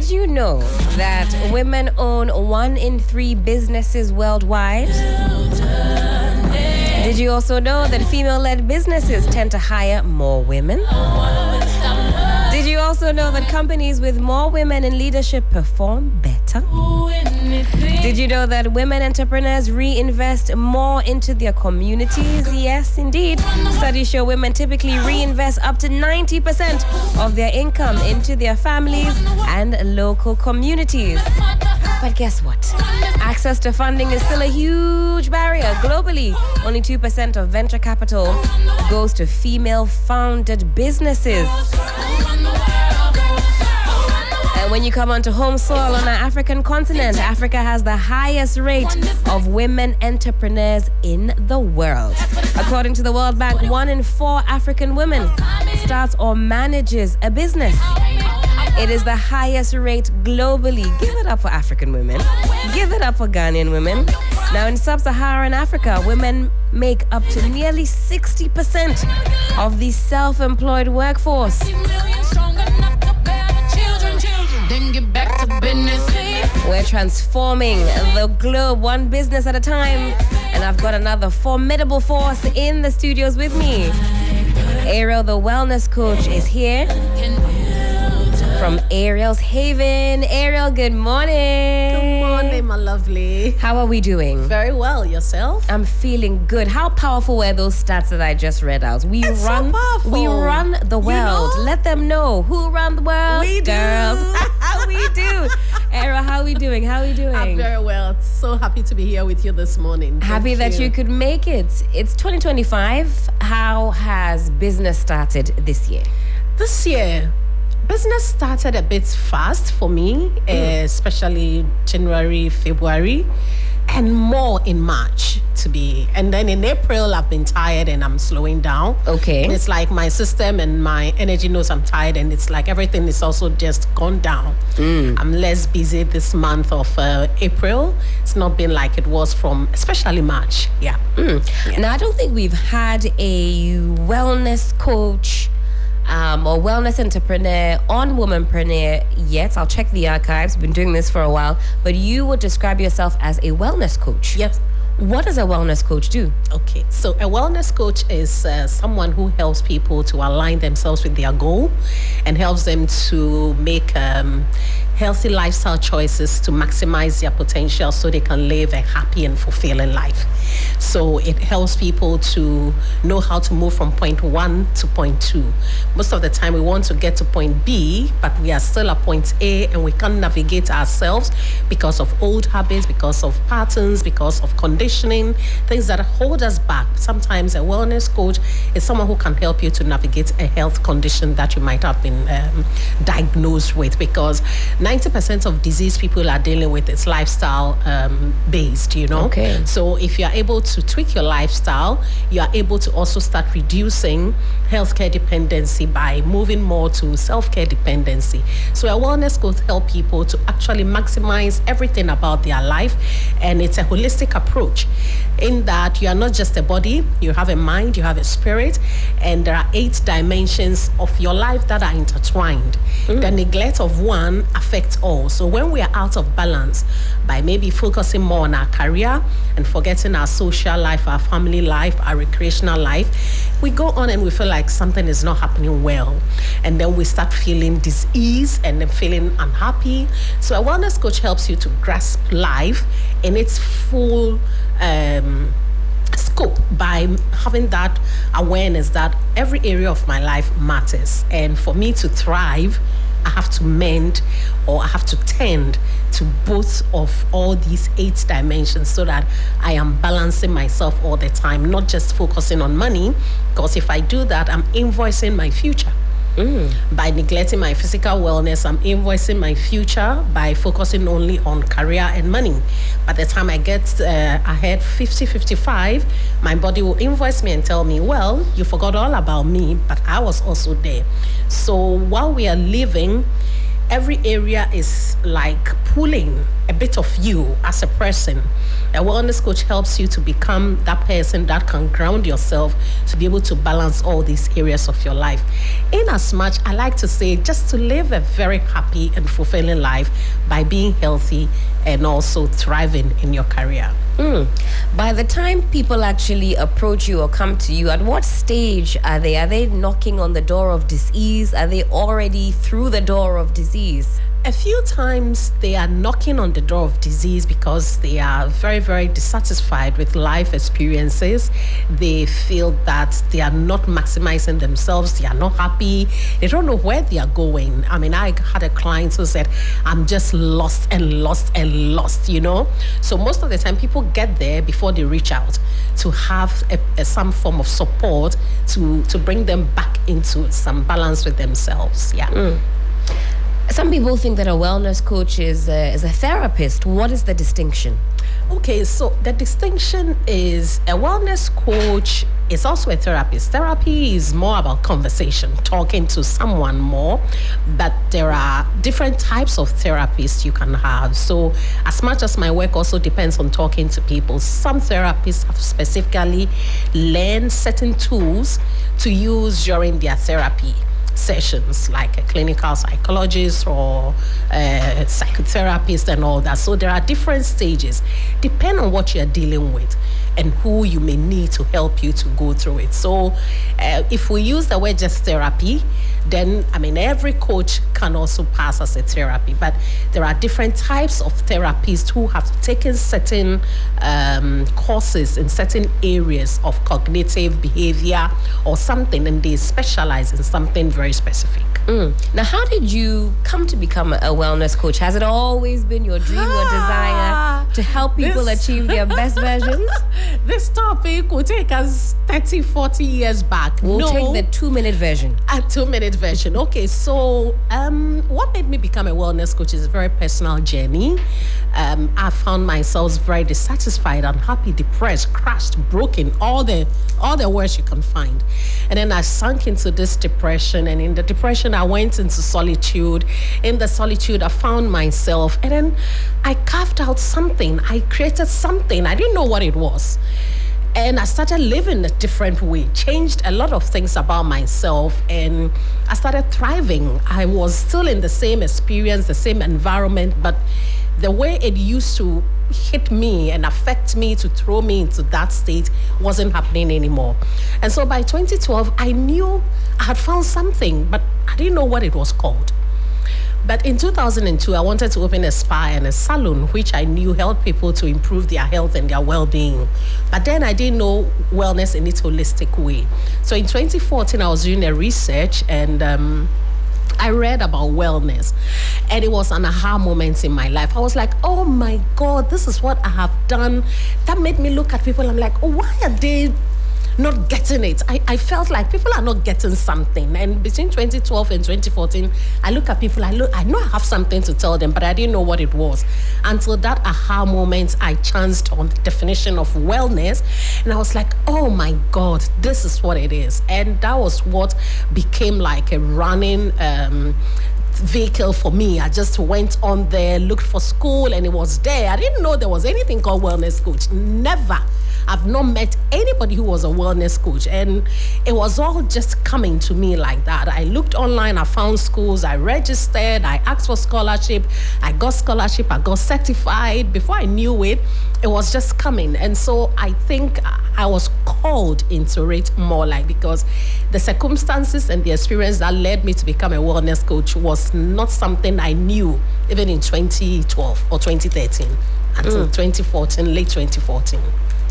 Did you know that women own 1 in 3 businesses worldwide? Did you also know that female-led businesses tend to hire more women? Did you also know that companies with more women in leadership perform better? Did you know that women entrepreneurs reinvest more into their communities? Yes, indeed. Studies show women typically reinvest up to 90% of their income into their families and local communities. But guess what? Access to funding is still a huge barrier. Globally, only 2% of venture capital goes to female-founded businesses. And when you come onto home soil on our African continent, Africa has the highest rate of women entrepreneurs in the world. According to the World Bank, 1 in 4 African women starts or manages a business. It is the highest rate globally. Give it up for African women. Give it up for Ghanaian women. Now, in sub-Saharan Africa, women make up to nearly 60% of the self-employed workforce. We're transforming the globe one business at a time. And I've got another formidable force in the studios with me. Ariel, the wellness coach, is here. From Ariel's Haven. Ariel, good morning. Good morning, my lovely. How are we doing? Very well. Yourself? I'm feeling good. How powerful were those stats that I just read out? We run the world. You know? Let them know who run the world. We do. Girls. We do. Ariel, how are we doing? How are we doing? I'm very well. So happy to be here with you this morning. Happy that you could make it. It's 2025. How has business started this year? This year, business started a bit fast for me, especially January, February, and more in March and then in April I've been tired and I'm slowing down. Okay. And it's like my system and my energy knows I'm tired, and it's like everything is also just gone down. I'm less busy this month of April. It's not been like it was from especially March. Yeah. Now, I don't think we've had a wellness coach or wellness entrepreneur on Womanpreneur yet. I'll check the archives. Been doing this for a while. But you would describe yourself as a wellness coach. Yes. What does a wellness coach do? Okay, so a wellness coach is someone who helps people to align themselves with their goal and helps them to make healthy lifestyle choices to maximize their potential so they can live a happy and fulfilling life. So it helps people to know how to move from point 1 to point 2. Most of the time we want to get to point B, but we are still at point A and we can't navigate ourselves because of old habits, because of patterns, because of conditioning, things that hold us back. Sometimes a wellness coach is someone who can help you to navigate a health condition that you might have been diagnosed with, because 90% of disease people are dealing with is lifestyle based, you know. Okay. So if you are able to tweak your lifestyle, you are able to also start reducing healthcare dependency by moving more to self-care dependency. So a wellness coach helps people to actually maximize everything about their life, and it's a holistic approach in that you are not just a body, you have a mind, you have a spirit, and there are 8 dimensions of your life that are intertwined. The neglect of one affects all. So when we are out of balance by maybe focusing more on our career and forgetting our social life, our family life, our recreational life, we go on and we feel like something is not happening well. And then we start feeling dis-ease and then feeling unhappy. So a wellness coach helps you to grasp life in its full scope by having that awareness that every area of my life matters. And for me to thrive, I have to mend, or I have to tend to both of all these 8 dimensions so that I am balancing myself all the time, not just focusing on money, because if I do that, I'm invoicing my future. By neglecting my physical wellness, I'm invoicing my future by focusing only on career and money. By the time I get ahead 50, 55, my body will invoice me and tell me, well, you forgot all about me, but I was also there. So while we are living every area is like pulling a bit of you as a person. A wellness coach helps you to become that person that can ground yourself to be able to balance all these areas of your life. In as much, I like to say, just to live a very happy and fulfilling life by being healthy and also thriving in your career. By the time people actually approach you or come to you, at what stage are they? Are they knocking on the door of disease? Are they already through the door of disease? A few times they are knocking on the door of disease because they are very, very dissatisfied with life experiences. They feel that they are not maximizing themselves. They are not happy. They don't know where they are going. I mean, I had a client who said, I'm just lost and lost and lost, you know? So most of the time people get there before they reach out to have some form of support to bring them back into some balance with themselves. Yeah. Some people think that a wellness coach is a therapist. What is the distinction? Okay, so the distinction is a wellness coach is also a therapist. Therapy is more about conversation, talking to someone more, but there are different types of therapists you can have. So as much as my work also depends on talking to people, some therapists have specifically learned certain tools to use during their therapy sessions, like a clinical psychologist or a psychotherapist and all that. So there are different stages, depending on what you're dealing with and who you may need to help you to go through it. So if we use the word just therapy, then, I mean, every coach can also pass as a therapy, but there are different types of therapists who have taken certain courses in certain areas of cognitive behavior or something, and they specialize in something very specific. Now, how did you come to become a wellness coach? Has it always been your dream or desire to help people achieve their best versions? This topic will take us 30, 40 years back. We'll take the 2-minute version. A 2-minute version. Okay, so what made me become a wellness coach is a very personal journey. I found myself very dissatisfied, unhappy, depressed, crushed, broken, all the words you can find. And then I sunk into this depression, and in the depression I went into solitude. In the solitude I found myself, and then I carved out something. I created something. I didn't know what it was. And I started living a different way, changed a lot of things about myself, and I started thriving. I was still in the same experience, the same environment, but the way it used to hit me and affect me to throw me into that state wasn't happening anymore. And so by 2012, I knew I had found something, but I didn't know what it was called. But in 2002, I wanted to open a spa and a salon, which I knew helped people to improve their health and their well-being. But then I didn't know wellness in its holistic way. So in 2014, I was doing a research, and I read about wellness, and it was an aha moment in my life. I was like, oh my God, this is what I have done. That made me look at people. I'm like, oh, why are they not getting it? I felt like people are not getting something. And between 2012 and 2014, I look at people, I know I have something to tell them, but I didn't know what it was. Until that aha moment, I chanced on the definition of wellness, and I was like, oh my God, this is what it is. And that was what became like a running vehicle for me. I just went on there, looked for school, and it was there. I didn't know there was anything called wellness coach. Never. I've not met anybody who was a wellness coach, and it was all just coming to me like that. I looked online, I found schools, I registered, I asked for scholarship, I got scholarship, I got certified. Before I knew it, it was just coming. And so I think I was called into it more, like, because the circumstances and the experience that led me to become a wellness coach was not something I knew even in 2012 or 2013 until 2014, late 2014.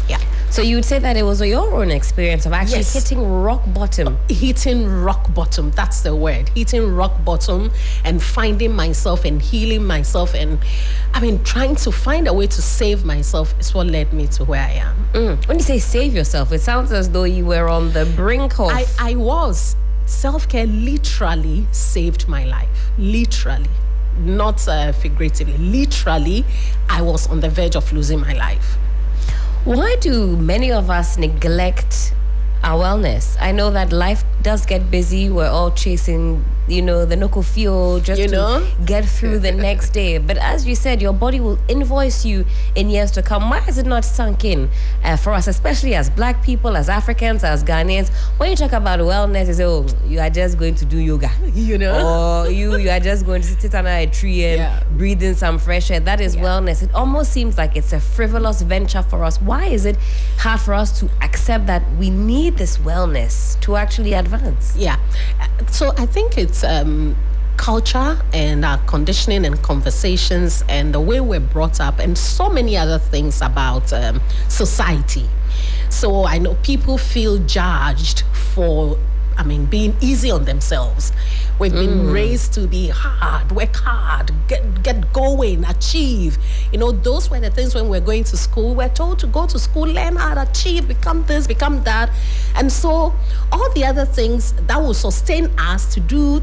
Yeah. So you would say that it was your own experience of actually hitting rock bottom. Hitting rock bottom, that's the word. Hitting rock bottom and finding myself and healing myself, and I mean, trying to find a way to save myself is what led me to where I am. When you say save yourself, it sounds as though you were on the brink of... I was. Self-care literally saved my life. Literally. Not figuratively. Literally, I was on the verge of losing my life. Why do many of us neglect our wellness? I know that life does get busy. We're all chasing, the Noko Fio just to get through the next day. But as you said, your body will invoice you in years to come. Why is it not sunk in for us, especially as Black people, as Africans, as Ghanaians? When you talk about wellness, you say, you are just going to do yoga, or you are just going to sit under a tree and breathe in some fresh air. That is wellness. It almost seems like it's a frivolous venture for us. Why is it hard for us to accept that we need this wellness to actually advance? Yeah. So I think it's culture and our conditioning and conversations and the way we're brought up and so many other things about society. So I know people feel judged for being easy on themselves. We've been raised to be hard, work hard, get going, achieve. Those were the things when we're going to school. We're told to go to school, learn hard, achieve, become this, become that. And so all the other things that will sustain us to do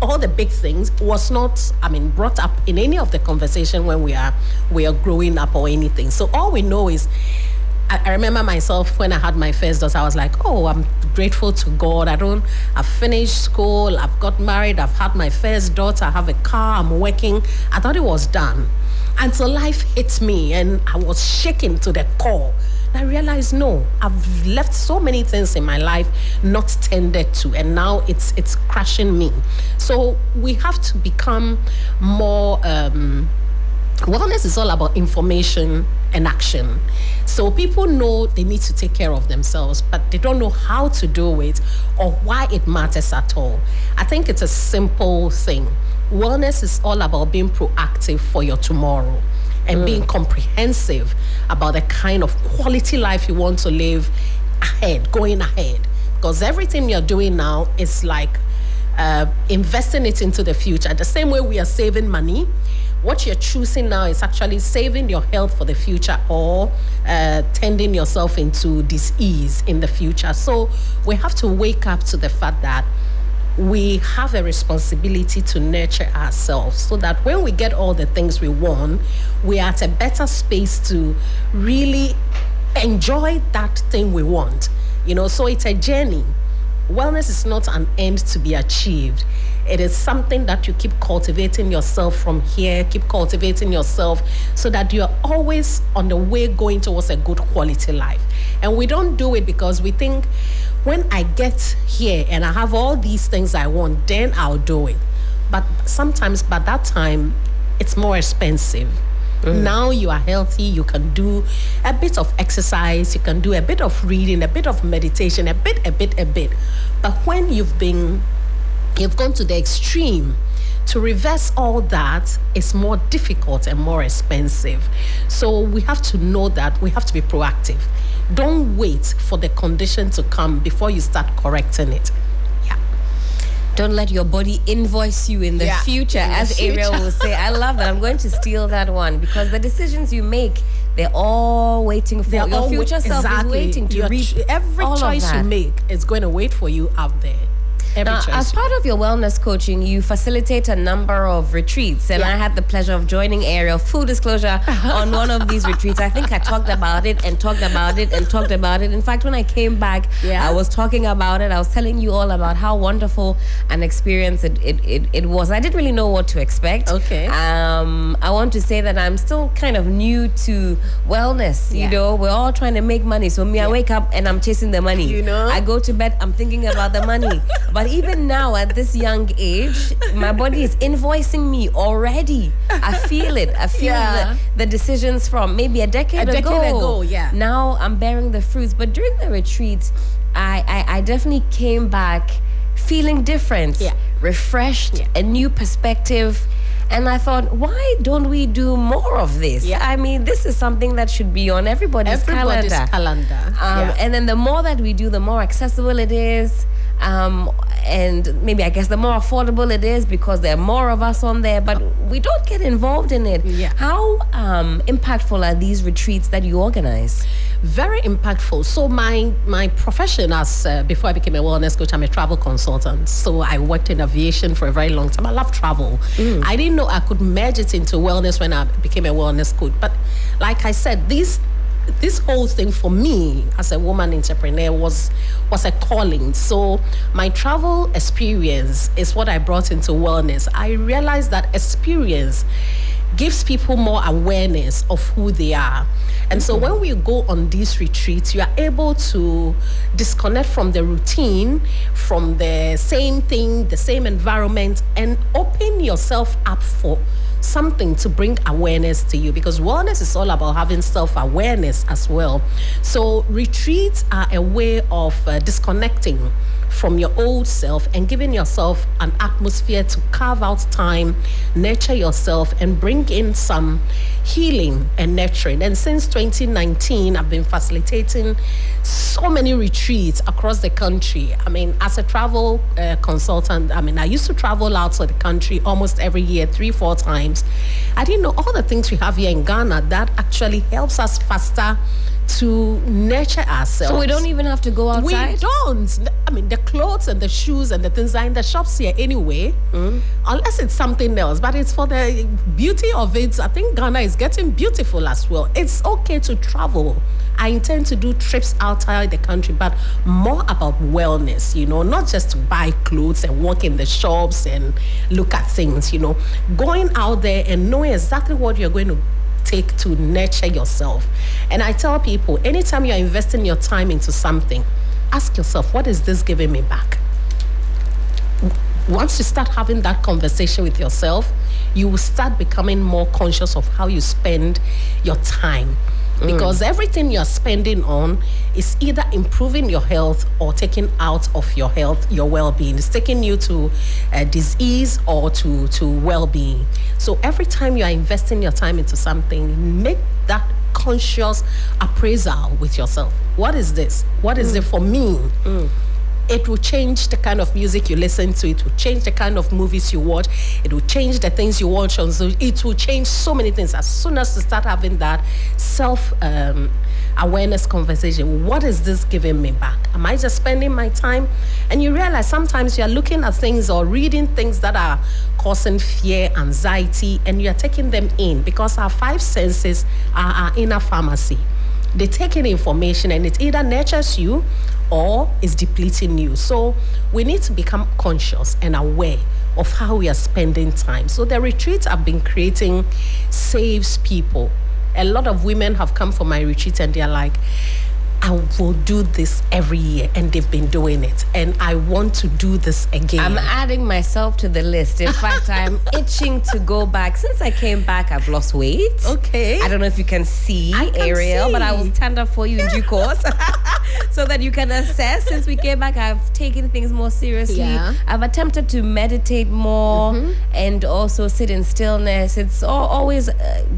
all the big things was not, brought up in any of the conversation when we are growing up or anything. So all we know is, I remember myself when I had my first daughter, I was like, I'm grateful to God. I've finished school, I've got married, I've had my first daughter, I have a car, I'm working. I thought it was done. Until life hit me and I was shaken to the core. I realized, no, I've left so many things in my life not tended to, and now it's crushing me. So we have to become more, wellness is all about information and action. So people know they need to take care of themselves, but they don't know how to do it or why it matters at all. I think it's a simple thing. Wellness is all about being proactive for your tomorrow and being comprehensive about the kind of quality life you want to live going ahead. Because everything you're doing now is like investing it into the future. The same way we are saving money, what you're choosing now is actually saving your health for the future or tending yourself into dis-ease in the future. So we have to wake up to the fact that we have a responsibility to nurture ourselves so that when we get all the things we want, we are at a better space to really enjoy that thing we want. So it's a journey. Wellness is not an end to be achieved. It is something that you keep cultivating yourself from here, keep cultivating yourself so that you're always on the way going towards a good quality life. And we don't do it because we think, when I get here and I have all these things I want, then I'll do it. But sometimes by that time, it's more expensive. Now you are healthy, you can do a bit of exercise, you can do a bit of reading, a bit of meditation, a bit. But when you've gone to the extreme, to reverse all that is more difficult and more expensive. So we have to know that we have to be proactive. Don't wait for the condition to come before you start correcting it. Yeah. Don't let your body invoice you in the future, as Ariel will say. I love that. I'm going to steal that one because the decisions you make, they're all waiting for you. Your future self is waiting to reach every choice you make is going to wait for you out there. Now, as part of your wellness coaching, you facilitate a number of retreats, and I had the pleasure of joining Ariel, full disclosure, on one of these retreats. I think I talked about it and talked about it and talked about it. In fact, when I came back, I was talking about it. I was telling you all about how wonderful an experience it was. I didn't really know what to expect. Okay. I want to say that I'm still kind of new to wellness. We're all trying to make money. So I wake up and I'm chasing the money. I go to bed, I'm thinking about the money. But even now, at this young age, my body is invoicing me already. I feel it. I feel the decisions from maybe a decade ago. Now I'm bearing the fruits. But during the retreat, I definitely came back feeling different, refreshed, a new perspective. And I thought, why don't we do more of this? This is something that should be on everybody's calendar. And then the more that we do, the more accessible it is. And maybe I guess the more affordable it is because there are more of us on there, but we don't get involved in it. How impactful are these retreats that you organize? Very impactful. So my profession as before I became a wellness coach, I'm a travel consultant. So I worked in aviation for a very long time. I love travel. I didn't know I could merge it into wellness when I became a wellness coach. But like I said, these this whole thing for me as a woman entrepreneur was a calling. So my travel experience is what I brought into wellness. I realized that experience gives people more awareness of who they are. And so when we go on these retreats, you are able to disconnect from the routine, from the same thing, the same environment, and open yourself up for something to bring awareness to you, because wellness is all about having self-awareness as well. So retreats are a way of disconnecting from your old self and giving yourself an atmosphere to carve out time, nurture yourself, and bring in some healing and nurturing. And since 2019, I've been facilitating so many retreats across the country. I mean, as a travel consultant, I used to travel out of the country almost every year, 3-4 times. I didn't know all the things we have here in Ghana that actually helps us faster to nurture ourselves. So we don't even have to go outside? We don't. I mean, the clothes and the shoes and the things are in the shops here anyway, unless it's something else. But it's for the beauty of it. I think Ghana is getting beautiful as well. It's okay to travel. I intend to do trips outside the country, but more about wellness, not just to buy clothes and walk in the shops and look at things, going out there and knowing exactly what you're going to take to nurture yourself. And I tell people, anytime you're investing your time into something, ask yourself, what is this giving me back? Once you start having that conversation with yourself, you will start becoming more conscious of how you spend your time. Because everything you're spending on is either improving your health or taking out of your health, your well-being. It's taking you to disease or to well-being. So every time you are investing your time into something, make that conscious appraisal with yourself. What is this? What is it for me? It will change the kind of music you listen to. It will change the kind of movies you watch. It will change the things you watch on. So it will change so many things. As soon as you start having that self-awareness conversation, what is this giving me back? Am I just spending my time? And you realize sometimes you're looking at things or reading things that are causing fear, anxiety, and you're taking them in, because our 5 senses are our inner pharmacy. They take in information and it either nurtures you or is depleting you. So we need to become conscious and aware of how we are spending time. So the retreats I've been creating saves people. A lot of women have come for my retreat and they're like, I will do this every year, and they've been doing it, and I want to do this again. I'm adding myself to the list. In fact, I'm itching to go back. Since I came back, I've lost weight. Okay. I don't know if you can see, Ariel, but I will stand up for you in due course so that you can assess. Since we came back, I've taken things more seriously. Yeah. I've attempted to meditate more and also sit in stillness. It's always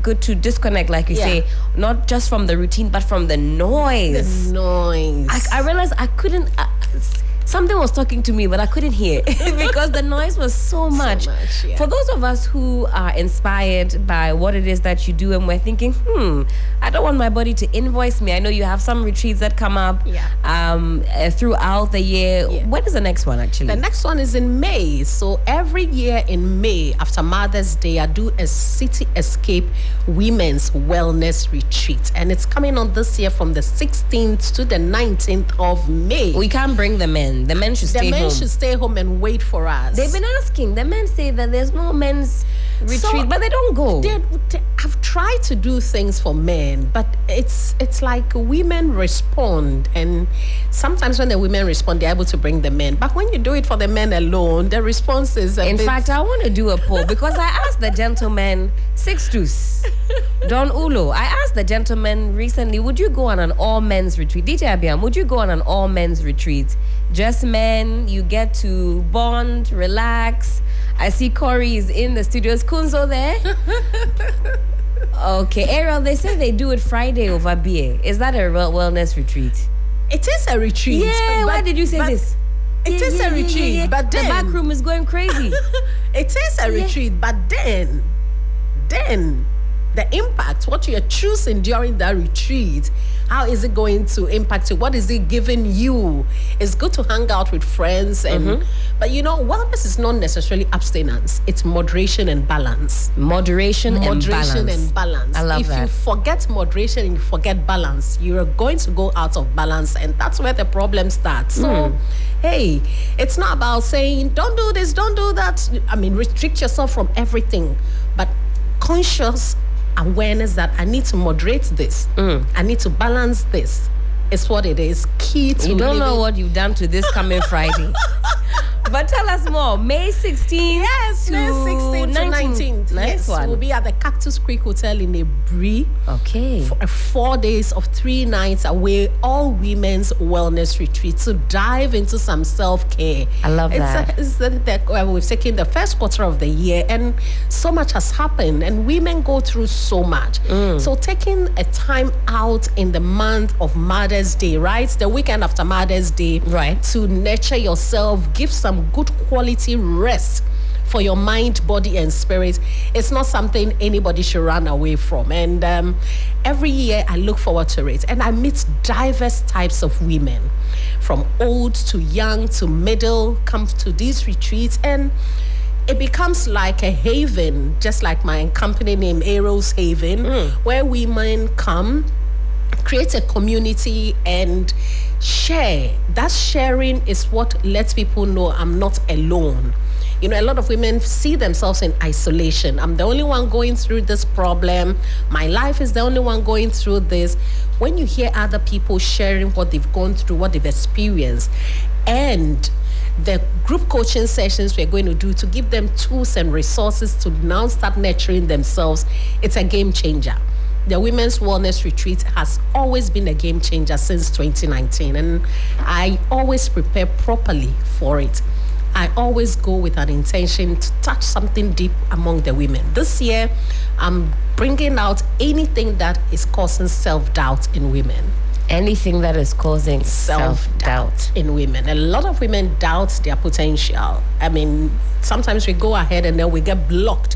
good to disconnect, like you say, not just from the routine, but from the noise. I realized I couldn't. Something was talking to me, but I couldn't hear because the noise was so much. For those of us who are inspired by what it is that you do, and we're thinking, I don't want my body to invoice me. I know you have some retreats that come up throughout the year. When is the next one, actually? The next one is in May. So every year in May, after Mother's Day, I do a City Escape Women's Wellness Retreat. And it's coming on this year from the 16th to the 19th of May. We can't bring the men. The men should stay home. The men should stay home and wait for us. They've been asking. The men say that there's no men's retreat, but they don't go. I've tried to do things for men, but it's like women respond, and sometimes when the women respond, they're able to bring the men. But when you do it for the men alone, the response is In fact, I want to do a poll because I asked the gentleman, Sixtus, Don Ulo, I asked the gentleman recently, would you go on an all-men's retreat? DJ Abiam, would you go on an all-men's retreat? Just men, you get to bond, relax. I see Corey is in the studio. Is Kunzo there? Okay, Ariel, they say they do it Friday over beer. Is that a wellness retreat? It is a retreat. Yeah, why did you say this? It is a retreat, but then... The back room is going crazy. It is a retreat, but then the impact, what you're choosing during that retreat, how is it going to impact you? What is it giving you? It's good to hang out with friends, and but wellness is not necessarily abstinence. It's moderation and balance. Moderation and balance. I love that. If you forget moderation and you forget balance, you're going to go out of balance, and that's where the problem starts. So, hey, it's not about saying, don't do this, don't do that. I mean, restrict yourself from everything, but conscious awareness that I need to moderate this. I need to balance this. It's what it is. Key to You don't know what you've done to this coming Friday. But tell us more. May 16th yes, to May 16th to 19th. Nice yes, one. We'll be at the Cactus Creek Hotel in Ebri. Okay. For 4 days of 3 nights away, all women's wellness retreat to dive into some self-care. I love that. We've taken the first quarter of the year, and so much has happened, and women go through so much. So taking a time out in the month of Mother's Day, right? The weekend after Mother's Day, right? To nurture yourself, give some good quality rest for your mind, body, and spirit. It's not something anybody should run away from. And every year I look forward to it. And I meet diverse types of women, from old to young to middle, come to these retreats. And it becomes like a haven, just like my company name, Ariel's Haven, where women come, create a community, and share. That sharing is what lets people know I'm not alone. A lot of women see themselves in isolation. I'm the only one going through this problem. My life is the only one going through this. When you hear other people sharing what they've gone through, what they've experienced, and the group coaching sessions we're going to do to give them tools and resources to now start nurturing themselves, it's a game changer. The Women's Wellness Retreat has always been a game changer since 2019, and I always prepare properly for it. I always go with an intention to touch something deep among the women. This year, I'm bringing out anything that is causing self-doubt in women. Anything that is causing self-doubt in women. A lot of women doubt their potential. I mean, sometimes we go ahead and then we get blocked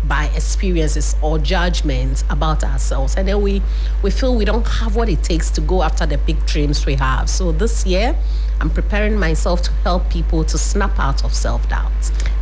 by experiences or judgments about ourselves, and then we feel we don't have what it takes to go after the big dreams we have. So this year I'm preparing myself to help people to snap out of self-doubt.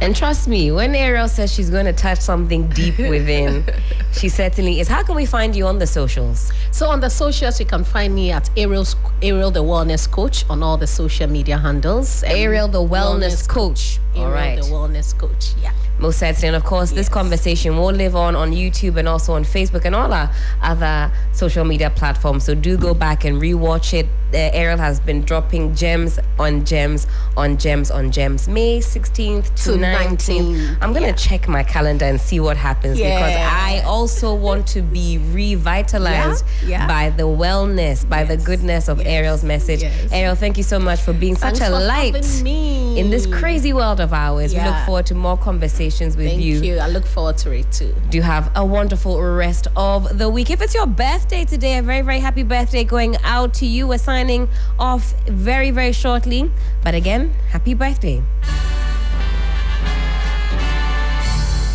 And trust me, when Ariel says she's going to touch something deep within, she certainly is. How can we find you on the socials? So on the socials, you can find me at Ariel the Wellness Coach on all the social media handles. Ariel the Wellness Coach. All right. Ariel the Wellness Coach, yeah. Most certainly. And of course, this conversation will live on YouTube and also on Facebook and all our other social media platforms. So do go back and rewatch it. Ariel has been dropping gems on gems on gems on gems. May 16th to 19th. I'm going to check my calendar and see what happens because I also want to be revitalized by the wellness, by the goodness of Ariel's message. Ariel, thank you so much for being such a light in this crazy world of ours. We look forward to more conversations with you. Thank you. I look forward to it too. Do have a wonderful rest of the week. If it's your birthday today, a very, very happy birthday going out to you. We're signing off very, very shortly. But again, happy birthday.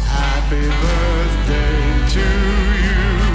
Happy birthday.